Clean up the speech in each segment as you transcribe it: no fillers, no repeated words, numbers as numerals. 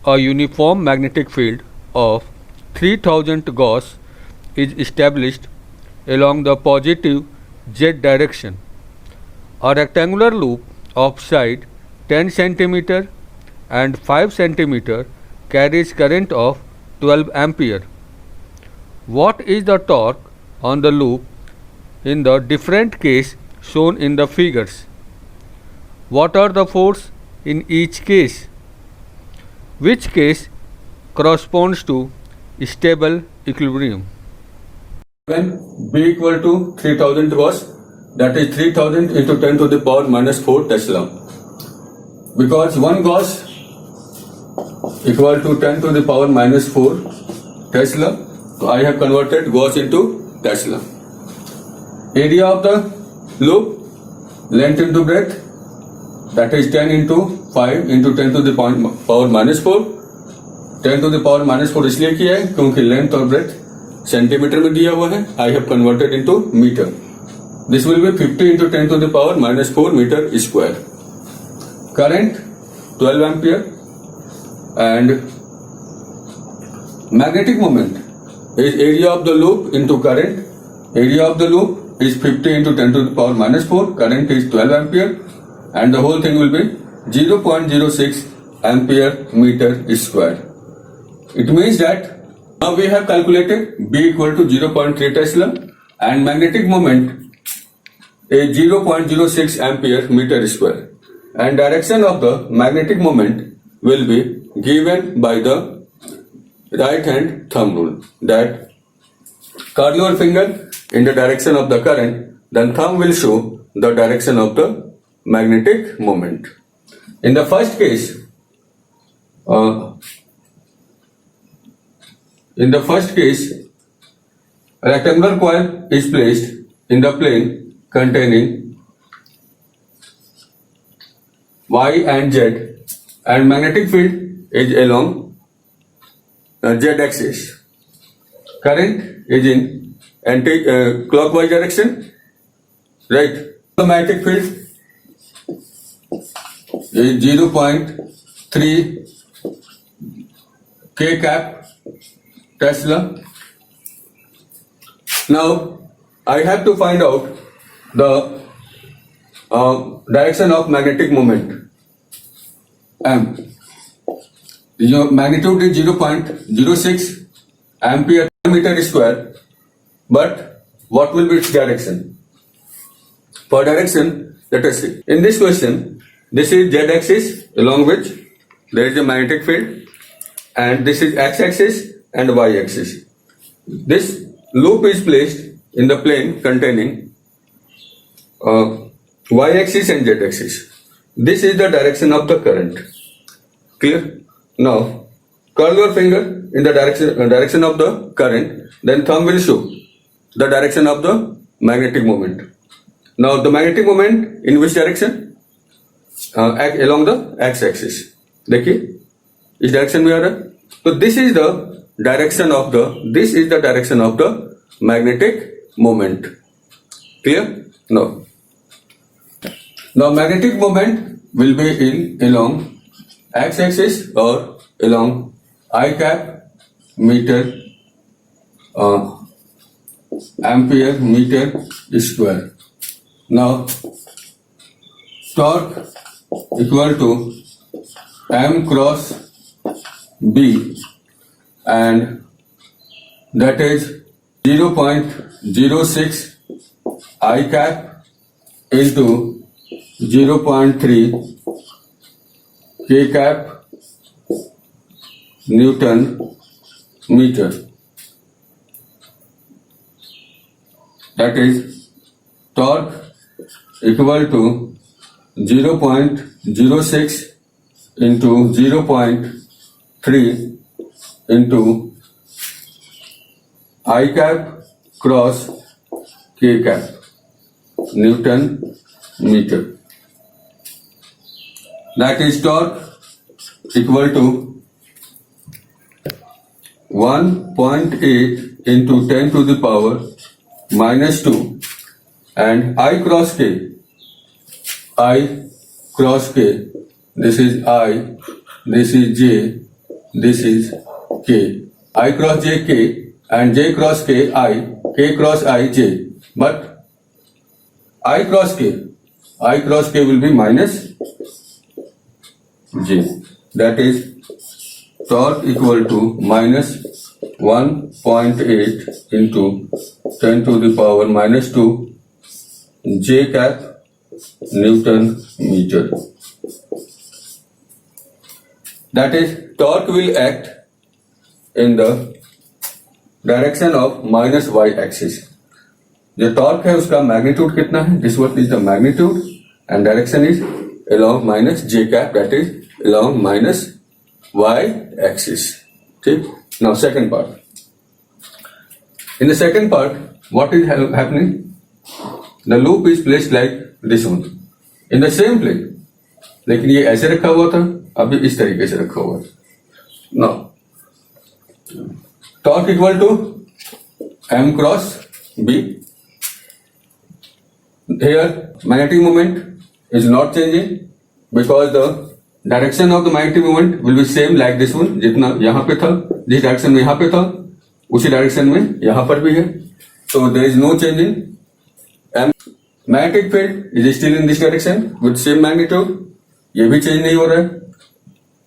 A uniform magnetic field of 3000 Gauss is established along the positive z direction. A rectangular loop of side 10 cm and 5 cm carries current of 12 ampere. What is the torque on the loop in the different case shown in the figures? What are the force in each case? Which case corresponds to stable equilibrium? When B equal to 3000 Gauss, that is 3000 into 10 to the power minus 4 Tesla. Because 1 Gauss equal to 10 to the power minus 4 Tesla, so I have converted Gauss into Tesla. Area of the loop, length into breadth, that is 10 into 5 into 10 to the power minus 4. 10 to the power minus 4 इसलिए किया है क्योंकि length और breath centimetre में दिया हुआ है. I have converted into metre. This will be 50 into 10 to the power minus 4 meter square. Current 12 ampere and magnetic moment is area of the loop into current. Area of the loop is 50 into 10 to the power minus 4. Current is 12 ampere and the whole thing will be 0.06 ampere meter square. It means that now we have calculated B equal to 0.3 Tesla and magnetic moment is 0.06 ampere meter square, and direction of the magnetic moment will be given by the right hand thumb rule, that curl your finger in the direction of the current, then thumb will show the direction of the magnetic moment. In the first case, a rectangular coil is placed in the plane containing Y and Z, and magnetic field is along Z axis. Current is in anti-clockwise direction, right? The magnetic field is 0.3 K cap Tesla. Now I have to find out the direction of magnetic moment M. Your magnitude is 0.06 ampere meter square, but what will be its direction? For direction, let us see. In this question, this is Z axis along which there is a magnetic field, and this is X axis and Y axis. This loop is placed in the plane containing Y axis and Z axis. This is the direction of the current. Clear? Now, curl your finger in the direction of the current, then thumb will show the direction of the magnetic moment. Now, the magnetic moment in which direction? Along the X axis. देखिए इस direction में आ रहा है. तो this is the direction of the magnetic moment. Clear? No. Now magnetic moment will be along X axis or along I cap meter ampere meter square. Now torque equal to M cross B, and that is 0.06 I cap into 0.3 K cap Newton meter. That is torque equal to 0.06 into 0.3 into I cap cross K cap Newton meter. That is torque equal to 1.8 into 10 to the power minus 2, and I cross K, this is I, this is J, this is K. I cross J K and J cross K I, K cross I J. But I cross K will be minus J. That is torque equal to minus 1.8 into 10 to the power minus 2 J cap Newton meter. That is, torque will act in the direction of minus y axis. जो torque है उसका magnitude कितना है? This what is the magnitude and direction is along minus j cap, that is along minus y axis. ठीक. Now second part. In the second part, what is happening? The loop is placed like this one in the same plane. लेकिन ये ऐसे रखा हुआ था, अभी इस तरीके से रखा हुआ है. Now torque equal to m cross b. Here magnetic moment is not changing because the direction of the magnetic moment will be same like this one. जितना यहाँ पे था, जिस डायरेक्शन में यहाँ पे था, उसी डायरेक्शन में यहाँ पर भी है. So there is no change in m. Magnetic field is still in this direction with same magnitude. ये भी change नहीं हो रहा है.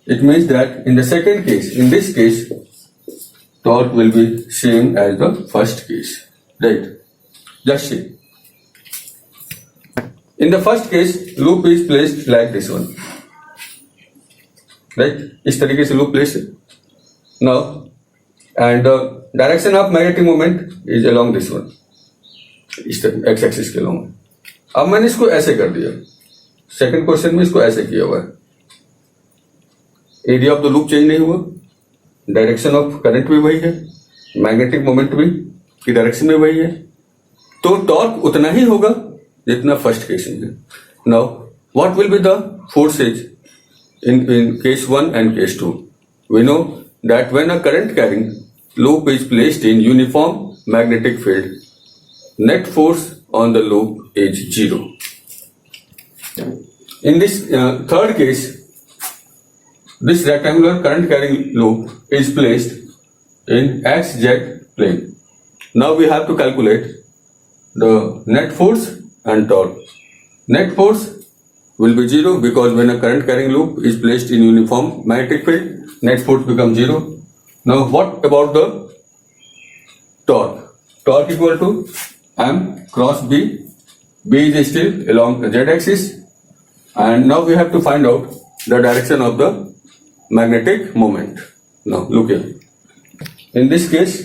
It means that in the second case, in this case, torque will be same as the first case. Right? Just see. In the first case, loop is placed like this one. Right? इस तरीके से loop placed. Now, and the direction of magnetic moment is along this one. इस x axis के along. अब मैंने इसको ऐसे कर दिया. सेकंड क्वेश्चन में इसको ऐसे किया हुआ है. Area of the loop change नहीं हुआ. डायरेक्शन ऑफ करंट भी वही है. मैग्नेटिक मोमेंट भी की डायरेक्शन में वही है. तो टॉर्क उतना ही होगा जितना फर्स्ट केस में है. Now what will be the forces in case 1 and case 2? We know that when a current carrying loop is placed in uniform magnetic field, net force on the loop is 0. In this third case, this rectangular current carrying loop is placed in xz plane. Now we have to calculate the net force and torque. Net force will be 0 because when a current carrying loop is placed in uniform magnetic field, net force becomes 0. Now what about the torque? Torque equal to m cross b. B is still along the z axis, and now we have to find out the direction of the magnetic moment. Now look here. In this case,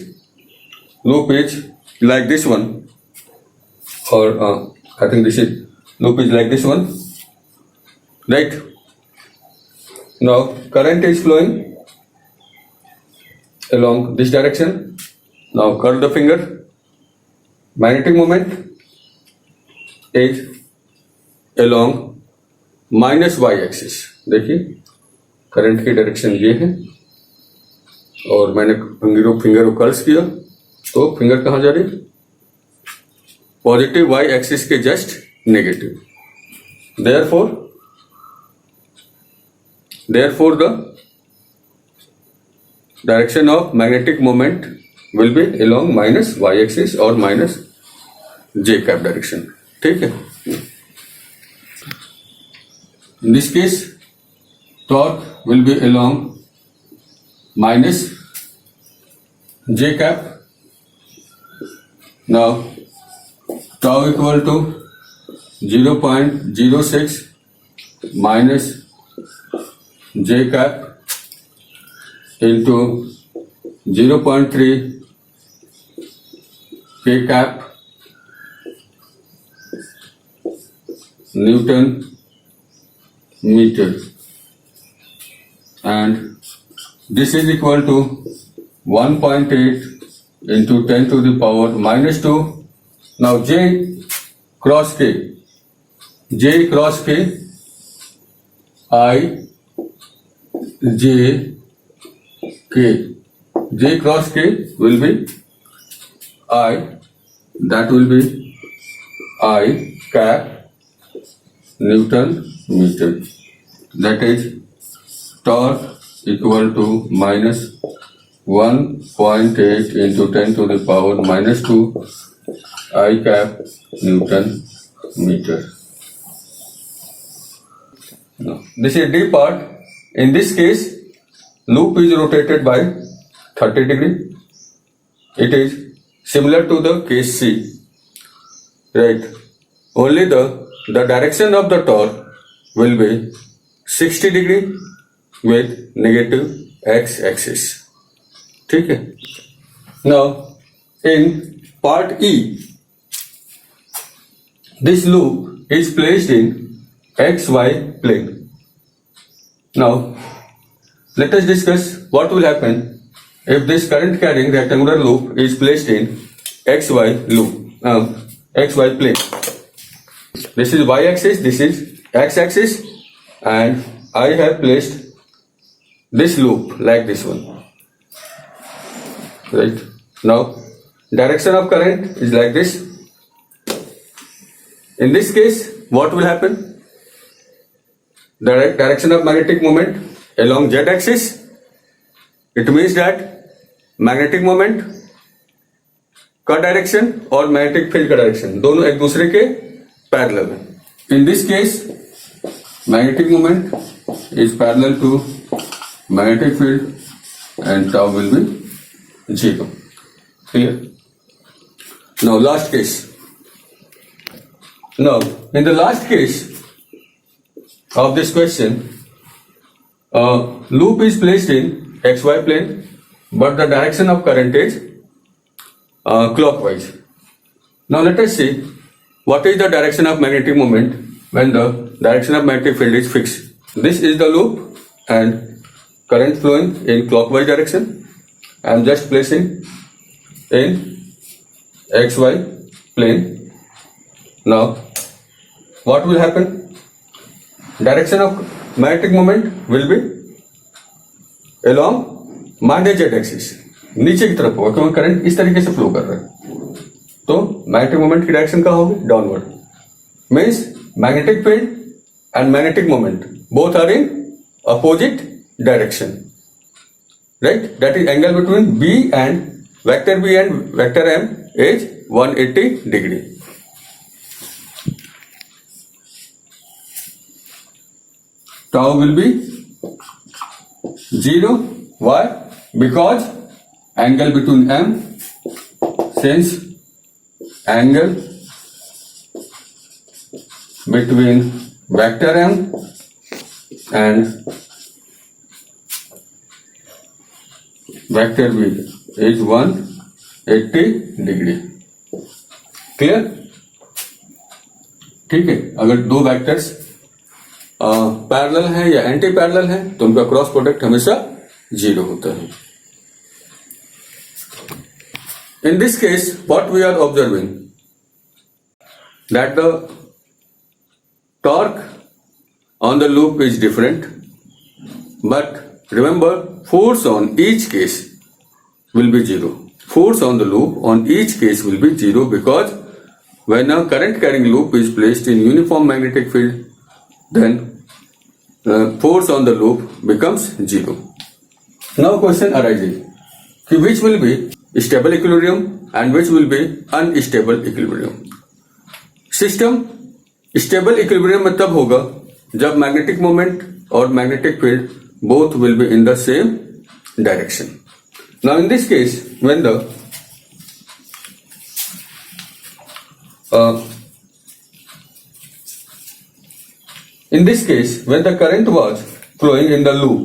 loop is like this one, or I think this is loop is like this one. Right? Now current is flowing along this direction. Now curl the finger. Magnetic moment is along minus y axis. देखिए current की direction ये है और मैंने finger को curls किया तो finger कहाँ जा रही? पॉजिटिव y एक्सिस के just negative. Therefore, the direction of magnetic moment will be along minus y axis or minus j cap direction. ठीक है? In this case, torque will be along minus j cap. Now, tau equal to 0.06 minus j cap into 0.3 k cap Newton meter, and this is equal to 1.8 into 10 to the power minus 2. Now j cross k I j cross k will be I, that will be I cap Newton meter. That is torque equal to minus 1.8 into 10 to the power minus 2 I cap Newton meter. Now, this is D part. In this case, loop is rotated by 30 degree. It is similar to the case C, right? Only the direction of the torque will be 60 degree with negative x-axis. ठीक है? Now, in part E, this loop is placed in XY plane. Now, let us discuss what will happen if this current carrying rectangular loop is placed in XY loop, XY plane. This is y-axis, this is x-axis, and I have placed this loop like this one. Right? Now, direction of current is like this. In this case, what will happen? The direction of magnetic moment along z-axis. It means that magnetic moment का direction और magnetic field का direction दोनों एक दूसरे के parallel है. In this case magnetic moment is parallel to magnetic field and tau will be 0. Clear? Now last case. Now in the last case of this question, loop is placed in XY plane, but the direction of current is clockwise. Now let us see what is the direction of magnetic moment when the direction of magnetic field is fixed. This is the loop and current flowing in clockwise direction. I am just placing in XY plane. Now what will happen? Direction of magnetic moment will be along minus Z axis, नीचे की तरफ होगा क्योंकि current इस तरीके से flow कर रहा है. तो मैग्नेटिक मोमेंट की डायरेक्शन कहाँ होगी? Downward. Means magnetic field and magnetic moment both are in opposite direction. Right? That is angle between B and vector B and vector M is 180 degree. Tau will be 0. Why? Because angle between M, since angle between vector M and vector B is 180 degree. Clear? ठीक है. अगर दो vectors parallel है या anti parallel है तो उनका cross product हमेशा 0 होता है. In this case, what we are observing that the torque on the loop is different, but remember force on each case will be 0. Force on the loop on each case will be 0 because when a current carrying loop is placed in uniform magnetic field, then force on the loop becomes 0. Now question arises, which will be stable equilibrium and which will be unstable equilibrium. System stable equilibrium में तब होगा जब magnetic moment और magnetic field both will be in the same direction. Now in this case, when the in this case, when the current was flowing in the loop,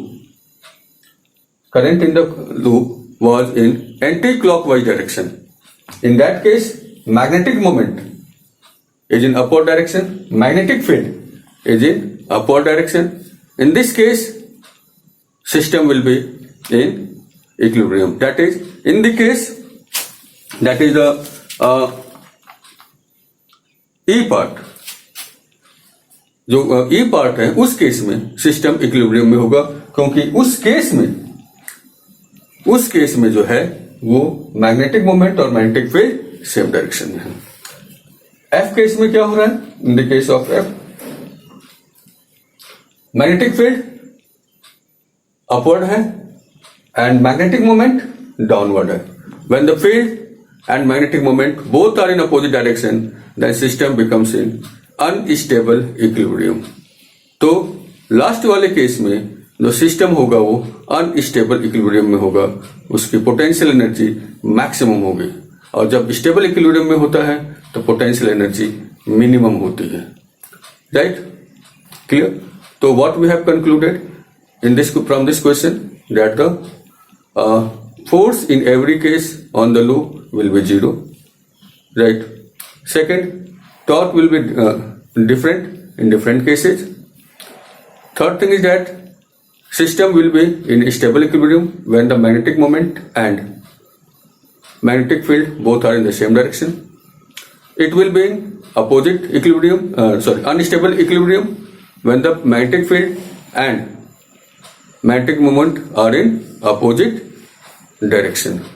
current in the loop was in anti-clockwise direction. In that case, magnetic moment is in upward direction, magnetic field is in upward direction. In this case, system will be in equilibrium. That is, in the case, that is the E part. जो ई part है उस case में system equilibrium में होगा क्योंकि उस case में जो है वो मैग्नेटिक मोमेंट और मैग्नेटिक फील्ड सेम डायरेक्शन में है. एफ केस में क्या हो रहा है? In the case of F magnetic field upward है and magnetic moment downward है. When the field and magnetic moment both are in opposite direction, then system becomes in unstable equilibrium. तो last वाले case में जो system होगा वो unstable equilibrium में होगा, उसकी पोटेंशियल एनर्जी मैक्सिमम होगी, और जब स्टेबल इक्विलिब्रियम में होता है तो पोटेंशियल एनर्जी मिनिमम होती है. Right, clear? तो what we have concluded in this from this question that the force in every case on the loop will be 0, right? Second, torque will be different in different cases. Third thing is that system will be in stable equilibrium when the magnetic moment and magnetic field both are in the same direction. It will be in opposite equilibrium, unstable equilibrium when the magnetic field and magnetic moment are in opposite direction.